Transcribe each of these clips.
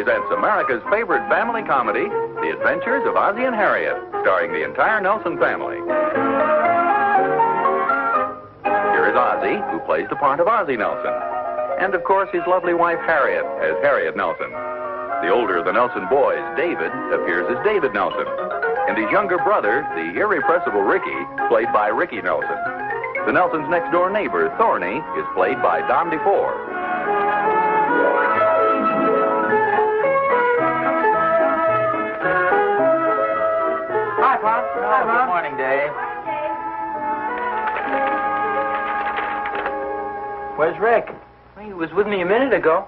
presents America's favorite family comedy, The Adventures of Ozzie and Harriet, starring the entire Nelson family. Here is Ozzie, who plays the part of Ozzie Nelson. And, of course, his lovely wife, Harriet, as Harriet Nelson. The older of the Nelson boys, David, appears as David Nelson. And his younger brother, the irrepressible Ricky, played by Ricky Nelson. The Nelsons' next-door neighbor, Thorny, is played by Don DeFore. Hi, Pop. Hi, Mom. Good morning, Dave. Where's Rick? He was with me a minute ago.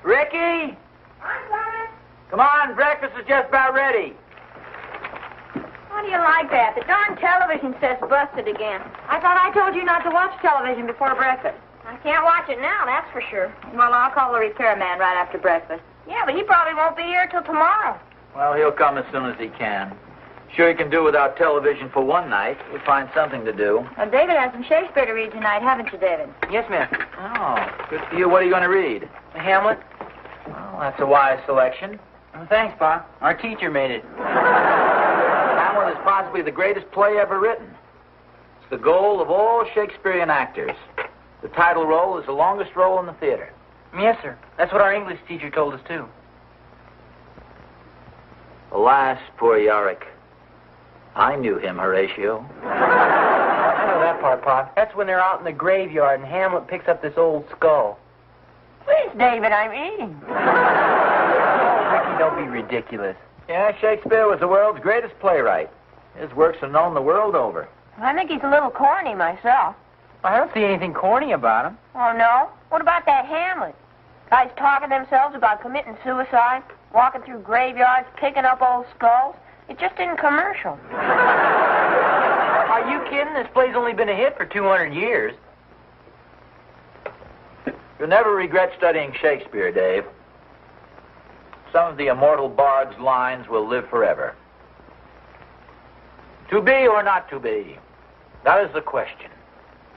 Ricky! Come on, breakfast is just about ready. How do you like that? The darn television set's busted again. I thought I told you not to watch television before breakfast. I can't watch it now, that's for sure. Well, I'll call the repairman right after breakfast. Yeah, but he probably won't be here till tomorrow. Well, he'll come as soon as he can. Sure he can do without television for one night. We'll find something to do. Well, David has some Shakespeare to read tonight, haven't you, David? Yes, ma'am. Oh, good for you. What are you going to read? Hamlet. Well, that's a wise selection. Well, thanks, Pop. Our teacher made it. Hamlet is possibly the greatest play ever written. It's the goal of all Shakespearean actors. The title role is the longest role in the theater. Yes, sir. That's what our English teacher told us, too. Alas, poor Yorick. I knew him, Horatio. I know that part, Pop. That's when they're out in the graveyard and Hamlet picks up this old skull. Please, David, I'm eating. Oh, Ricky, don't be ridiculous. Yeah, Shakespeare was the world's greatest playwright. His works are known the world over. I think he's a little corny myself. I don't see anything corny about him. Oh, no? What about that Hamlet? Guys talking themselves about committing suicide, walking through graveyards, picking up old skulls. It just isn't commercial. Are you kidding? This play's only been a hit for 200 years. You'll never regret studying Shakespeare, Dave. Some of the immortal bard's lines will live forever. To be or not to be, that is the question.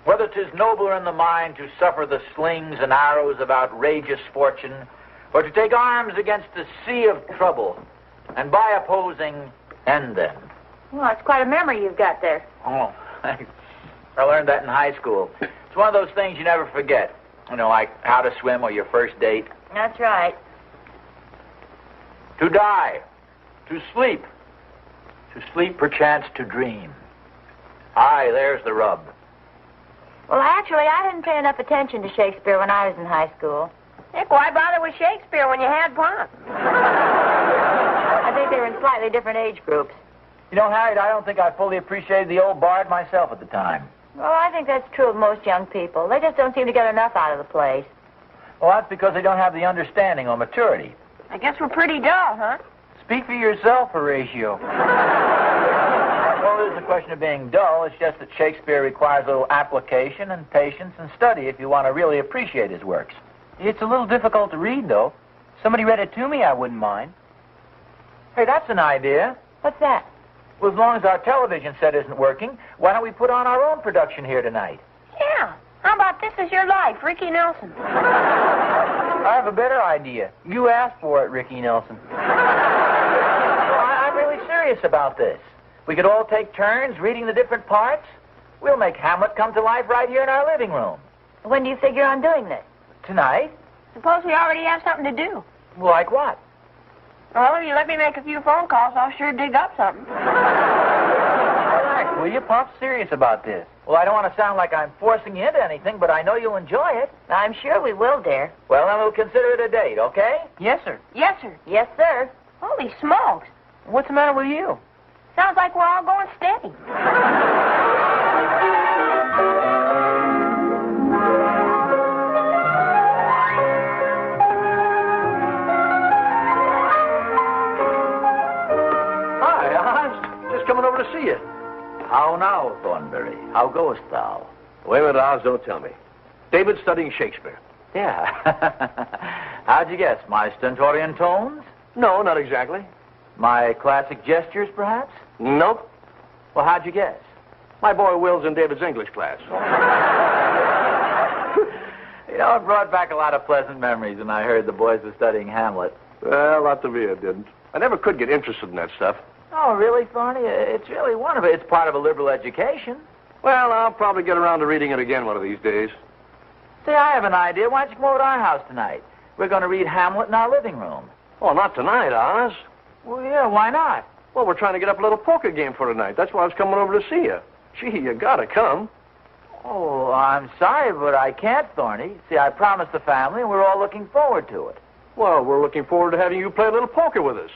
Whether 'tis nobler in the mind to suffer the slings and arrows of outrageous fortune, or to take arms against a sea of trouble, and by opposing, end them. Well, it's quite a memory you've got there. Oh, I learned that in high school. It's one of those things you never forget. You know, like how to swim or your first date. That's right. To die, to sleep perchance to dream. Aye, there's the rub. Well, actually, I didn't pay enough attention to Shakespeare when I was in high school. Nick, why bother with Shakespeare when you had Pop? I think they were in slightly different age groups. You know, Harriet, I don't think I fully appreciated the old bard myself at the time. Well, I think that's true of most young people. They just don't seem to get enough out of the plays. Well, that's because they don't have the understanding or maturity. I guess we're pretty dull, huh? Speak for yourself, Horatio. Well, it isn't a question of being dull. It's just that Shakespeare requires a little application and patience and study if you want to really appreciate his works. It's a little difficult to read, though. Somebody read it to me, I wouldn't mind. Hey, that's an idea. What's that? Well, as long as our television set isn't working, why don't we put on our own production here tonight? Yeah. How about This Is Your Life, Ricky Nelson? I have a better idea. You asked for it, Ricky Nelson. I'm really serious about this. We could all take turns reading the different parts. We'll make Hamlet come to life right here in our living room. When do you figure on doing this? Tonight? Suppose we already have something to do. Like what? Well, if you let me make a few phone calls, I'll sure dig up something. Relax, will you? Pop's serious about this. Well, I don't want to sound like I'm forcing you into anything, but I know you'll enjoy it. I'm sure we will, dear. Well, then we'll consider it a date, okay? Yes, sir. Yes, sir. Yes, sir. Holy smokes. What's the matter with you? Sounds like we're all going steady. Hi, Oz. Just coming over to see you. How now, Thornberry? How goest thou? Wait a minute, Oz, don't tell me. David's studying Shakespeare. Yeah. How'd you guess? My stentorian tones? No, not exactly. My classic gestures, perhaps? Nope. Well, how'd you guess? My boy Will's in David's English class. You know, it brought back a lot of pleasant memories when I heard the boys were studying Hamlet. Well, not to me, it didn't. I never could get interested in that stuff. Oh, really, Thorny? It's really wonderful. It's part of a liberal education. Well, I'll probably get around to reading it again one of these days. Say, I have an idea. Why don't you come over to our house tonight? We're going to read Hamlet in our living room. Oh, not tonight, Oz. Well, yeah, why not? Well, we're trying to get up a little poker game for tonight. That's why I was coming over to see you. Gee, you gotta come. Oh, I'm sorry, but I can't, Thorny. See, I promised the family, and we're all looking forward to it. Well, we're looking forward to having you play a little poker with us.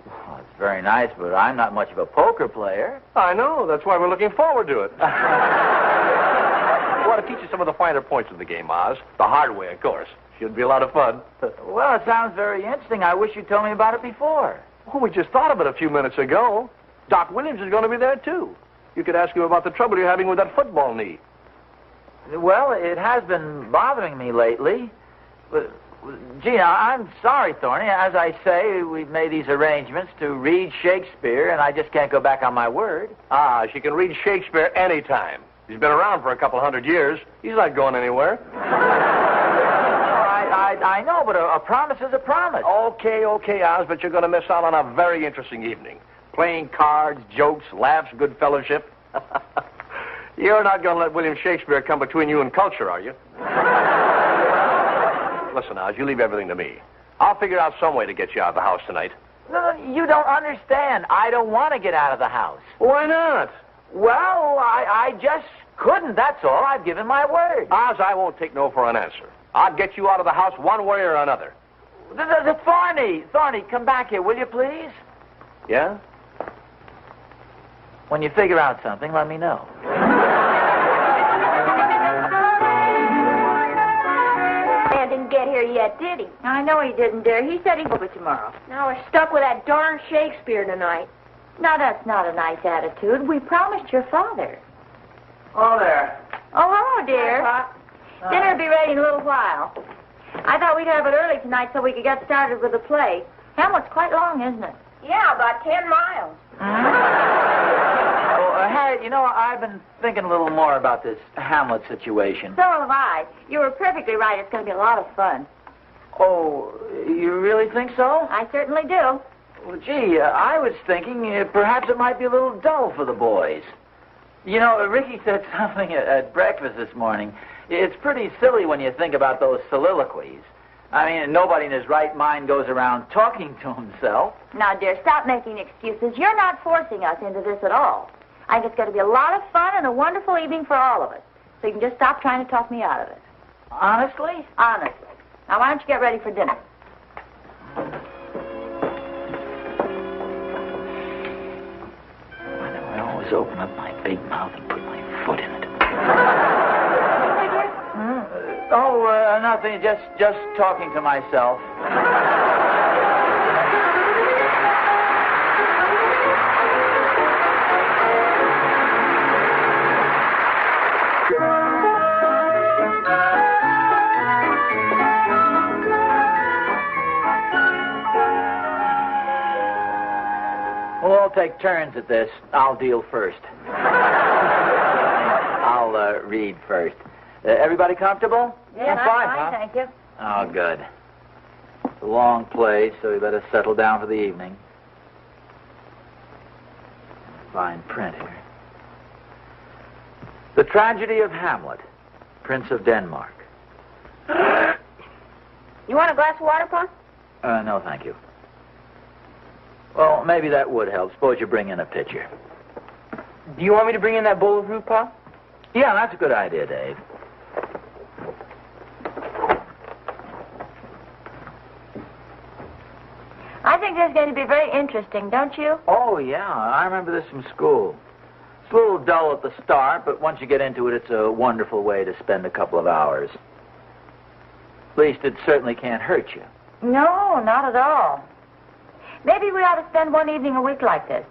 Well, it's very nice, but I'm not much of a poker player. I know. That's why we're looking forward to it. We want to teach you some of the finer points of the game, Oz. The hard way, of course. Should be a lot of fun. Well, it sounds very interesting. I wish you'd told me about it before. Oh, we just thought of it a few minutes ago. Doc Williams is going to be there, too. You could ask him about the trouble you're having with that football knee. Well, it has been bothering me lately. But, gee, I'm sorry, Thorny. As I say, we've made these arrangements to read Shakespeare, and I just can't go back on my word. Ah, she can read Shakespeare anytime. He's been around for a couple hundred years. He's not going anywhere. I know, but a promise is a promise. Okay, Oz, but you're going to miss out on a very interesting evening. Playing cards, jokes, laughs, good fellowship. You're not going to let William Shakespeare come between you and culture, are you? Listen, Oz, you leave everything to me. I'll figure out some way to get you out of the house tonight. No, you don't understand. I don't want to get out of the house. Why not? Well, I just couldn't, that's all. I've given my word. Oz, I won't take no for an answer. I'll get you out of the house one way or another. Thorny, come back here, will you, please? Yeah? When you figure out something, let me know. Man didn't get here yet, did he? I know he didn't, dear. He said he'd over tomorrow. Now we're stuck with that darn Shakespeare tonight. Now, that's not a nice attitude. We promised your father. Oh, there. Oh, hello, dear. Hi, Pop. Dinner will be ready in a little while. I thought we'd have it early tonight so we could get started with the play. Hamlet's quite long, isn't it? Yeah, about 10 miles. Oh, Harriet, you know, I've been thinking a little more about this Hamlet situation. So have I. You were perfectly right. It's going to be a lot of fun. Oh, you really think so? I certainly do. Well, gee, I was thinking perhaps it might be a little dull for the boys. You know, Ricky said something at breakfast this morning. It's pretty silly when you think about those soliloquies. I mean, nobody in his right mind goes around talking to himself. Now, dear, stop making excuses. You're not forcing us into this at all. I think it's going to be a lot of fun and a wonderful evening for all of us. So you can just stop trying to talk me out of it. Honestly? Honestly. Now, why don't you get ready for dinner? Why do I always open up my big mouth and put my foot in it? Nothing. Just talking to myself. We'll all take turns at this. I'll deal first. I'll read first. Everybody comfortable? Yeah, I'm fine, Pop. Thank you. Oh, good. It's a long play, so we better settle down for the evening. Fine print here. The Tragedy of Hamlet, Prince of Denmark. You want a glass of water, Pop? No, thank you. Well, maybe that would help. Suppose you bring in a pitcher. Do you want me to bring in that bowl of fruit, Pop? Yeah, that's a good idea, Dave. I think this is going to be very interesting, don't you? Oh, yeah. I remember this from school. It's a little dull at the start, but once you get into it, it's a wonderful way to spend a couple of hours. At least it certainly can't hurt you. No, not at all. Maybe we ought to spend one evening a week like this.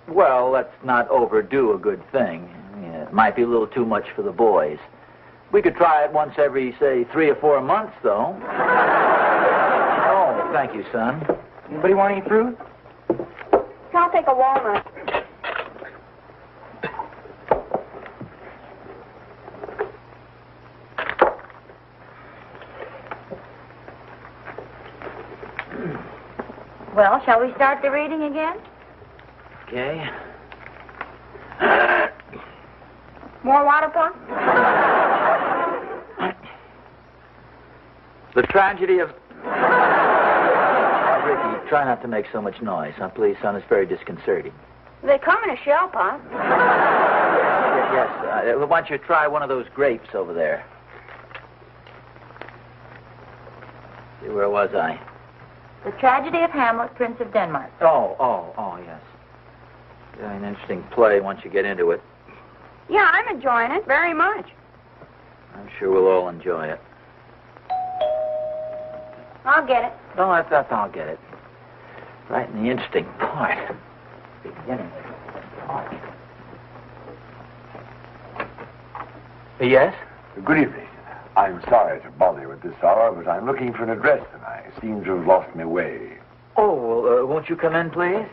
Well, let's not overdo a good thing. Yeah, it might be a little too much for the boys. We could try it once every, say, 3 or 4 months, though. Oh, thank you, son. Anybody want any fruit? I'll take a walnut. Well, shall we start the reading again? Okay. More water, Pa? The tragedy of... Ricky, try not to make so much noise, huh? Please, son, it's very disconcerting. They come in a shell, Pa. Yes, why don't you try one of those grapes over there? See, where was I? The Tragedy of Hamlet, Prince of Denmark. Oh, yes. Yeah, an interesting play once you get into it. Yeah, I'm enjoying it very much. I'm sure we'll all enjoy it. I'll get it. No, I'll get it. Right in the interesting part. Beginning. Yes? Good evening. I'm sorry to bother you at this hour, but I'm looking for an address and I seem to have lost my way. Oh, well, won't you come in, please?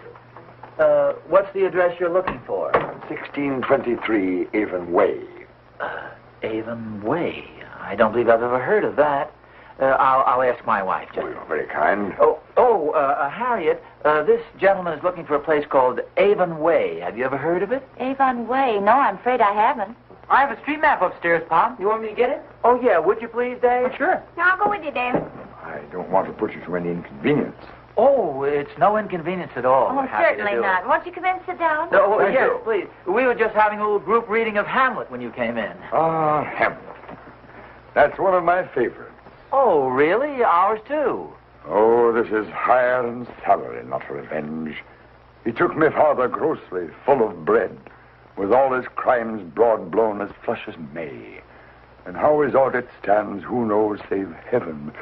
What's the address you're looking for? 1623 Avon Way. Avon Way. I don't believe I've ever heard of that. I'll ask my wife. Oh, you're very kind. Harriet, this gentleman is looking for a place called Avon Way. Have you ever heard of it? Avon Way? No, I'm afraid I haven't. I have a street map upstairs, Pa. You want me to get it? Oh, yeah. Would you please, Dave? Sure. Now, I'll go with you, David. I don't want to put you to any inconvenience. Oh, it's no inconvenience at all. Oh, We're happy to certainly do not. it. Won't you come in and sit down? No, Thank yes, you. please. We were just having a little group reading of Hamlet when you came in. Ah, Hamlet. That's one of my favorites. Oh, really? Ours, too. Oh, this is hire and salary, not revenge. He took me father grossly, full of bread, with all his crimes broad blown as flush as May. And how his audit stands, who knows, save heaven.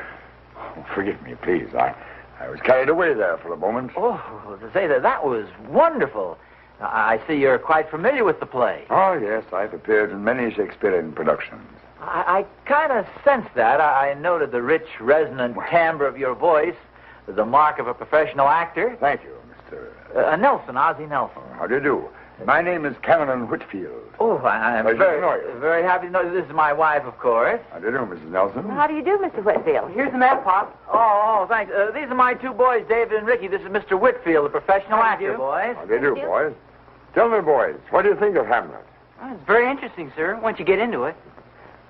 Oh, forgive me, please. I was carried away there for a moment. Oh, to say that was wonderful. I see you're quite familiar with the play. Oh, yes, I've appeared in many Shakespearean productions. I kind of sensed that. I noted the rich, resonant timbre of your voice, the mark of a professional actor. Thank you, Mr. Nelson, Ozzie Nelson. How do you do? My name is Cameron Whitfield. Oh, I'm Pleasure to know you. very happy to know you. This is my wife, of course. How do you do, Mrs. Nelson? How do you do, Mr. Whitfield? Here's the map, Pa. Oh, thanks. These are my two boys, David and Ricky. This is Mr. Whitfield, the professional How do you actor, do? boys. How do you do, boys? Tell me, boys, what do you think of Hamlet? Well, it's very interesting, sir, once you get into it.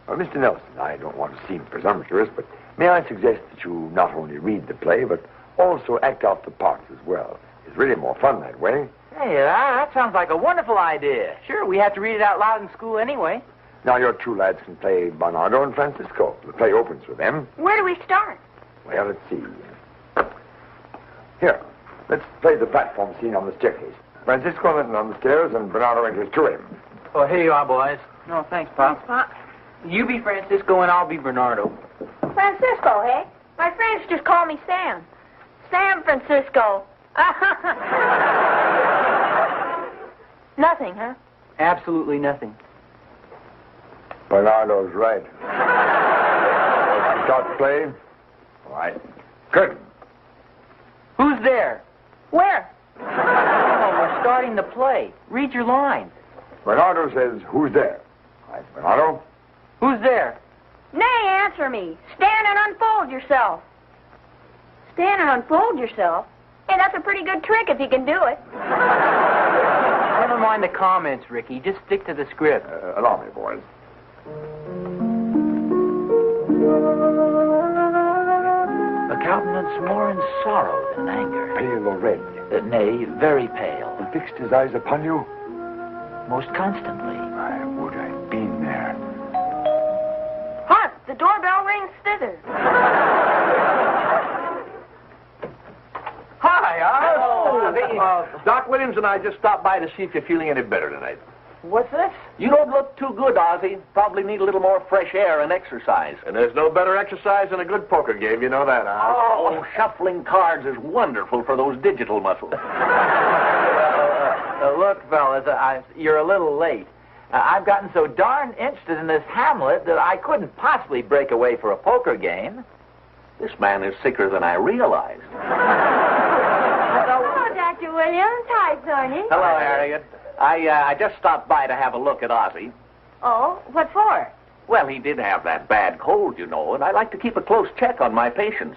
Well, Mr. Nelson, I don't want to seem presumptuous, but may I suggest that you not only read the play, but also act out the parts as well. It's really more fun that way. Hey, that sounds like a wonderful idea. Sure, we have to read it out loud in school anyway. Now, your two lads can play Bernardo and Francisco. The play opens with them. Where do we start? Well, let's see. Here, let's play the platform scene on the staircase. Francisco went on the stairs, and Bernardo enters to him. Oh, here you are, boys. No, thanks, Pa. Thanks, Pa. You be Francisco and I'll be Bernardo. Francisco, hey? My friends just call me Sam. Sam Francisco. Nothing, huh? Absolutely nothing. Bernardo's right. Let's start playing. All right. Curtain. Who's there? Where? Oh, we're starting the play. Read your line. Bernardo says, who's there? All right, Bernardo. Who's there? Nay, answer me. Stand and unfold yourself. Stand and unfold yourself? Hey, that's a pretty good trick if you can do it. Never mind the comments, Ricky. Just stick to the script. Allow me, boys. A countenance more in sorrow than anger. Pale or red? Nay, very pale. And fixed his eyes upon you? Most constantly. I would I'd been there. Hark, the doorbell rings thither. Hi, Oh. Doc Williams and I just stopped by to see if you're feeling any better tonight. What's this? You don't look too good, Ozzie. Probably need a little more fresh air and exercise. And there's no better exercise than a good poker game, you know that, huh? Oh, shuffling cards is wonderful for those digital muscles. Look, fellas, you're a little late. I've gotten so darn interested in this Hamlet that I couldn't possibly break away for a poker game. This man is sicker than I realized. Hello, Dr. Williams. Hi, Thorny. Hello, Harriet. I just stopped by to have a look at Ozzie. Oh, what for? Well, he did have that bad cold, you know, and I like to keep a close check on my patients.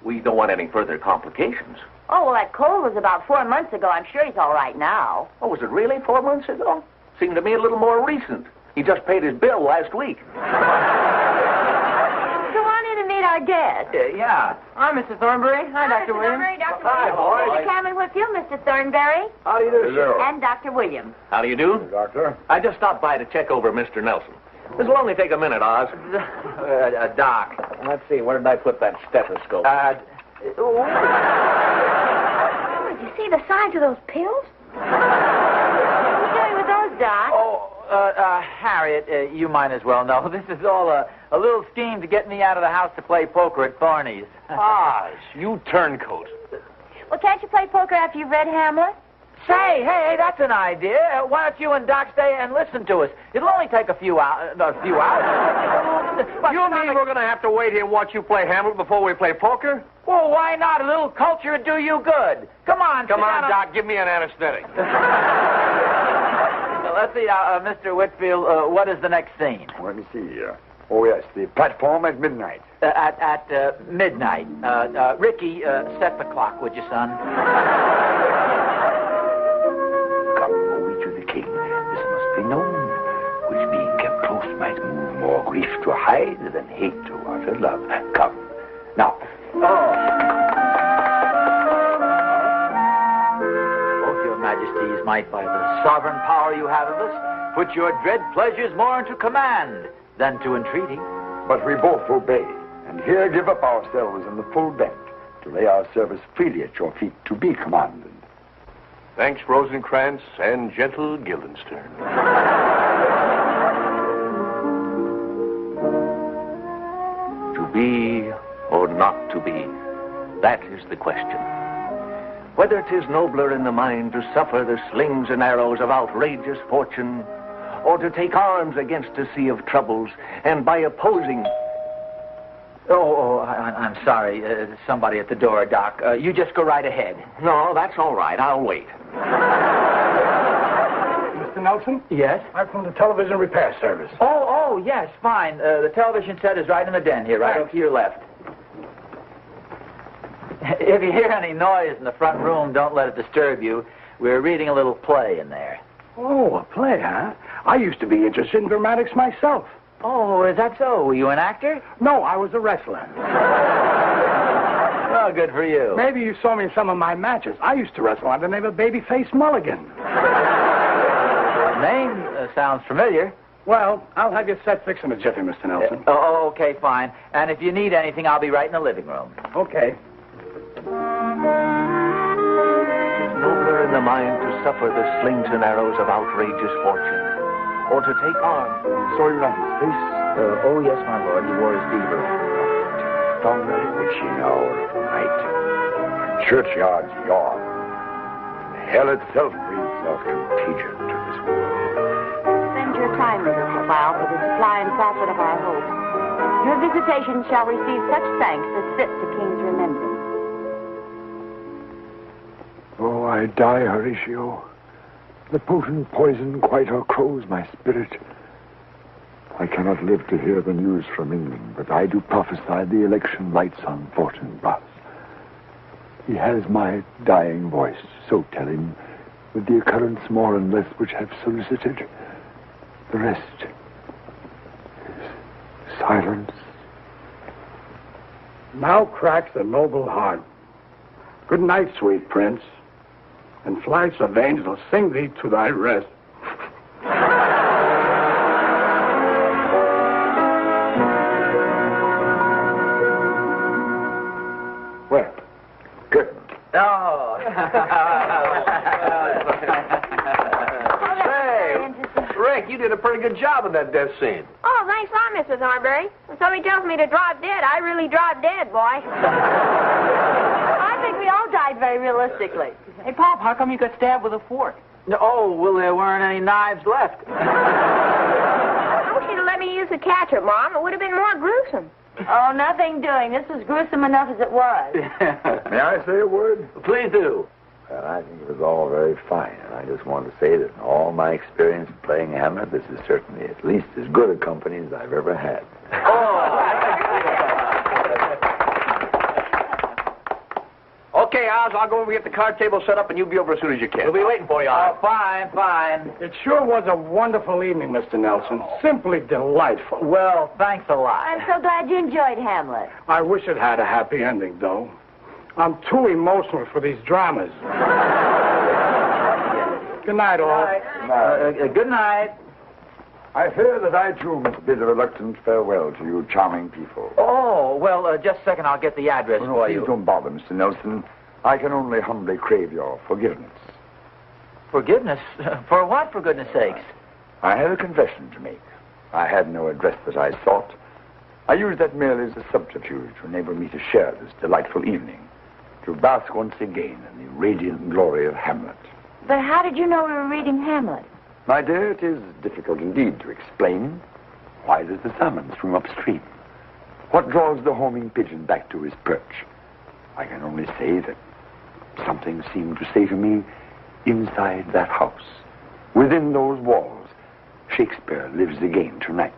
We don't want any further complications. Oh, well, that cold was about 4 months ago. I'm sure he's all right now. Oh, was it really 4 months ago? Seemed to me a little more recent. He just paid his bill last week. Go on in and meet our guest. Yeah. Hi, Mr. Thornberry. Hi, Dr. Williams. Hi, boys. Mr. Cameron with you, Mr. Thornberry. How do you do, Hello. And Dr. Williams. How do you do? Doctor? I just stopped by to check over Mr. Nelson. This will only take a minute, Oz. Doc. Let's see, where did I put that stethoscope? Did you see the size of those pills? What are you doing with those, Doc? Harriet, you might as well know. This is all a little scheme to get me out of the house to play poker at Thorny's. Oz, you turncoat. Well, can't you play poker after you've read Hamlet? Say, hey, that's an idea. Why don't you and Doc stay and listen to us? It'll only take a few hours. You mean we're going to have to wait here and watch you play Hamlet before we play poker? Well, why not? A little culture would do you good. Come on, Come sit on, down Doc, give me an anesthetic. Let's see, Mr. Whitfield, what is the next scene? Let me see here. Oh, yes, the platform at midnight. At midnight. Ricky, set the clock, would you, son? Come, go we to the king. This must be known, which being kept close might move more grief to hide than hate to utter love. Come. Now. Both your majesties might, by the sovereign power you have of us, put your dread pleasures more into command than to entreaty. But we both obey, and here give up ourselves in the full bent, to lay our service freely at your feet, to be commanded. Thanks, Rosencrantz and gentle Guildenstern. To be or not to be, that is the question. Whether 'tis nobler in the mind to suffer the slings and arrows of outrageous fortune, or to take arms against a sea of troubles, and by opposing... I'm sorry. Somebody at the door, Doc. You just go right ahead. No, that's all right. I'll wait. Mr. Nelson? Yes? I'm from the television repair service. Oh, yes, fine. The television set is right in the den here, right over to your left. If you hear any noise in the front room, don't let it disturb you. We're reading a little play in there. Oh, a play, huh? I used to be interested in dramatics myself. Oh, is that so? Were you an actor? No, I was a wrestler. Well, good for you. Maybe you saw me in some of my matches. I used to wrestle under the name of Babyface Mulligan. Name sounds familiar. Well, I'll have your set fixed in a jiffy, Mr. Nelson. Okay, fine. And if you need anything, I'll be right in the living room. Okay. Nobler in the mind to suffer the slings and arrows of outrageous fortune, or to take arms. So you not his face? Oh, yes, my lord. He wore his beaver. Thunder witching hour of night. When churchyards yawn. When hell itself breathes out contagion to this world. Spend your time with us a while for the supply and profit of our hope. Your visitation shall receive such thanks as fit to king's remembrance. Oh, I die, Horatio. The potent poison quite o'ercrows my spirit. I cannot live to hear the news from England, but I do prophesy the election lights on Fortinbras. He has my dying voice, so tell him, with the occurrence more and less which have solicited. The rest is silence. Now cracks the noble heart. Good night, sweet prince. And flights of angels sing thee to thy rest. Well, good. Oh. Say, Rick, you did a pretty good job in that death scene. Oh, thanks a lot, Mr. Thornberry. When somebody tells me to drop dead, I really drop dead, boy. I think we all died very realistically. Hey, Pop, how come you got stabbed with a fork? Oh, well, there weren't any knives left. I wish you'd have let me use the catcher, Mom. It would have been more gruesome. Oh, nothing doing. This was gruesome enough as it was. May I say a word? Please do. Well, I think it was all very fine, and I just want to say that in all my experience playing Hamlet, this is certainly at least as good a company as I've ever had. Oz. I'll go over and get the card table set up, and you'll be over as soon as you can. We'll be waiting for you, Oz. Fine. It sure was a wonderful evening, Mr. Nelson. Simply delightful. Well, thanks a lot. I'm so glad you enjoyed Hamlet. I wish it had a happy ending, though. I'm too emotional for these dramas. Good night, all. Good night. I fear that I, too, must bid a reluctant farewell to you charming people. Oh, well, just a second. I'll get the address for you. Please don't bother, Mr. Nelson. I can only humbly crave your forgiveness. Forgiveness? For what, for goodness sakes? I have a confession to make. I had no address that I sought. I used that merely as a subterfuge to enable me to share this delightful evening, to bask once again in the radiant glory of Hamlet. But how did you know we were reading Hamlet? My dear, it is difficult indeed to explain. Why does the salmon swim upstream? What draws the homing pigeon back to his perch? I can only say that something seemed to say to me, inside that house, within those walls, Shakespeare lives again tonight.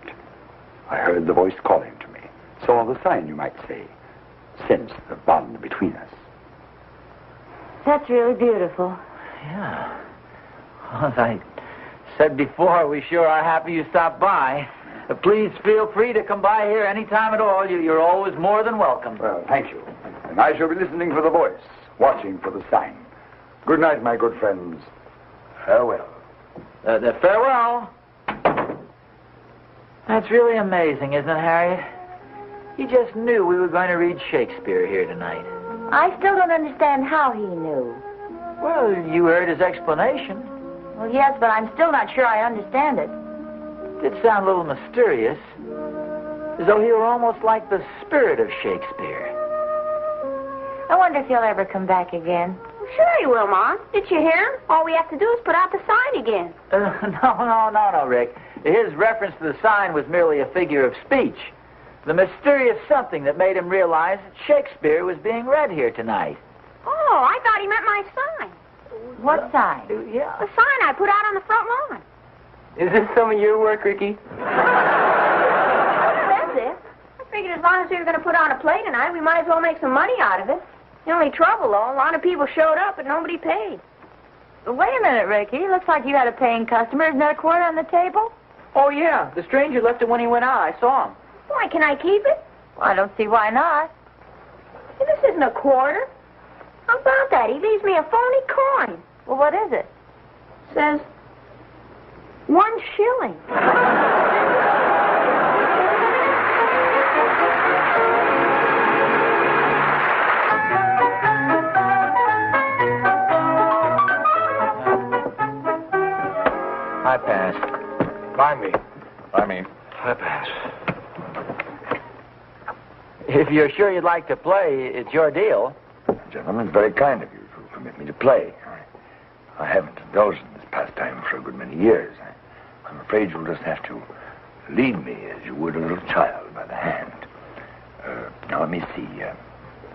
I heard the voice calling to me, saw the sign, you might say, sensed the bond between us. That's really beautiful. Yeah. Well, as I said before, we sure are happy you stopped by. Please feel free to come by here any time at all. You're always more than welcome. Well, thank you. And I shall be listening for the voice, watching for the sign. Good night, my good friends. Farewell. Farewell. That's really amazing, isn't it, Harriet? He just knew we were going to read Shakespeare here tonight. I still don't understand how he knew. Well, you heard his explanation. Well, yes, but I'm still not sure I understand it. It did sound a little mysterious, as though he were almost like the spirit of Shakespeare. I wonder if he'll ever come back again. Sure he will, Ma. Did you hear him? All we have to do is put out the sign again. No, Rick. His reference to the sign was merely a figure of speech. The mysterious something that made him realize that Shakespeare was being read here tonight. Oh, I thought he meant my sign. What sign? Yeah. The sign I put out on the front lawn. Is this some of your work, Ricky? That's it. I figured as long as we were going to put on a play tonight, we might as well make some money out of it. The only trouble, though, a lot of people showed up, but nobody paid. Wait a minute, Ricky. Looks like you had a paying customer. Isn't there a quarter on the table? Oh, yeah. The stranger left it when he went out. I saw him. Why, can I keep it? Well, I don't see why not. Hey, this isn't a quarter. How about that? He leaves me a phony coin. Well, what is it? Says 1 shilling. I pass. Buy me. I mean, I pass. If you're sure you'd like to play, it's your deal. Gentlemen, it's very kind of you to permit me to play. I haven't indulged in this pastime for a good many years. I'm afraid you'll just have to lead me as you would a little child by the hand. Now, let me see.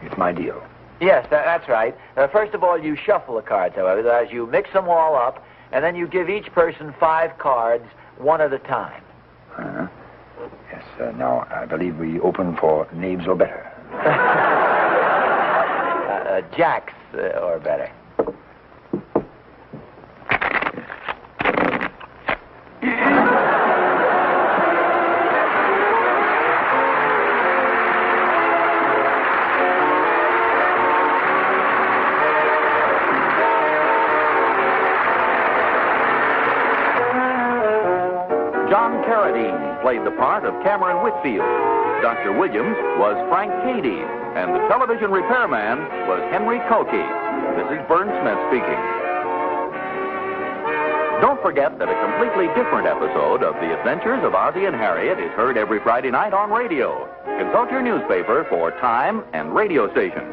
It's my deal. Yes, that's right. First of all, you shuffle the cards, however, as you mix them all up, and then you give each person 5 cards, one at a time. Yes, now, I believe we open for knaves or better. Jacks or better. John Carradine played the part of Cameron Whitfield. Dr. Williams was Frank Cady, and the television repairman was Henry Culkey. This is Vern Smith speaking. Don't forget that a completely different episode of The Adventures of Ozzie and Harriet is heard every Friday night on radio. Consult your newspaper for time and radio station.